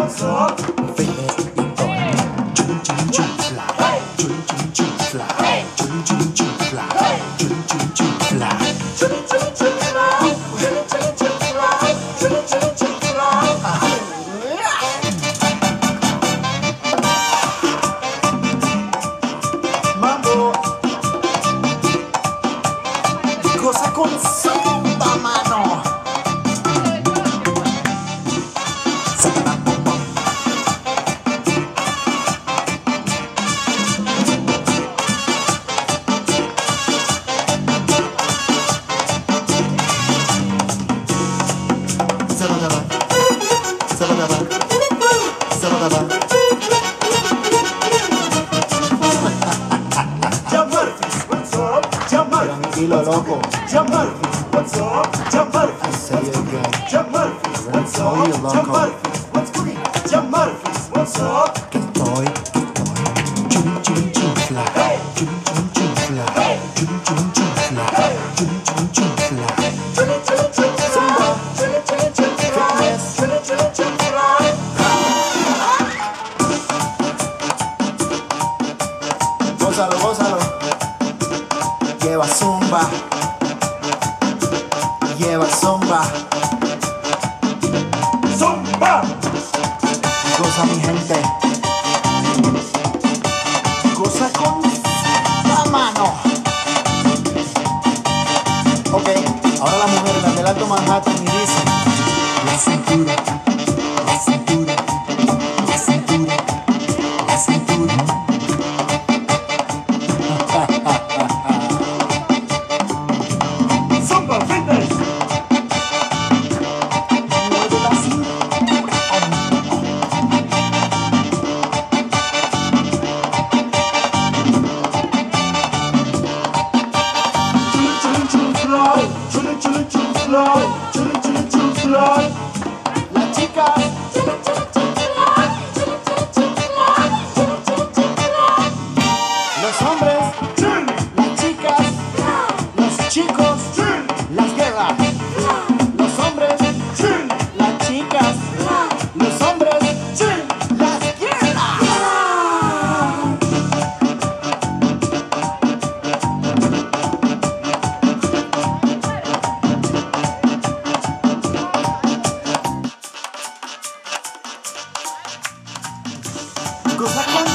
What's up? Fitness y todo. Chun chun chun fly. Chun chun chun fly. Chun chun chun fly. Chun chun chun fly. Chun chun chun fly. Chun chun chun fly. Chun chun chun fly. Mambo. Cosa con samba, mano. Tranquilo, loco. Jump Murphy, what's up? Jump Murphy, Say it again. Jump Murphy, what's Oye, up? loco. Jump Murphy, what's cooking? Jump Murphy, what's up? Que estoy. Chun chun chun fly. Chun chun chun fly. Chun chun chun fly. Chun chun chun fly. Chun chun chun fly. Chun chun chun fly. Chun chun chun fly. Gózalo, gózalo. Lleva zumba. Lleva zumba. Zumba. Goza mi gente. Goza con la mano. Ok, ahora las mujeres, las del Alto Manhattan, y dicen la cintura, la cintura, la cintura, la cintura. Zumba fitness. Mueve la cintura. Chun chun chun fly. Chun chun chun fly. Chun chun chun fly. Las chicas, los hombres, Chun las chicas, los chicos, chun las guerras. Los hombres, chun las chicas, los hombres, chun. las guerras. Cosa con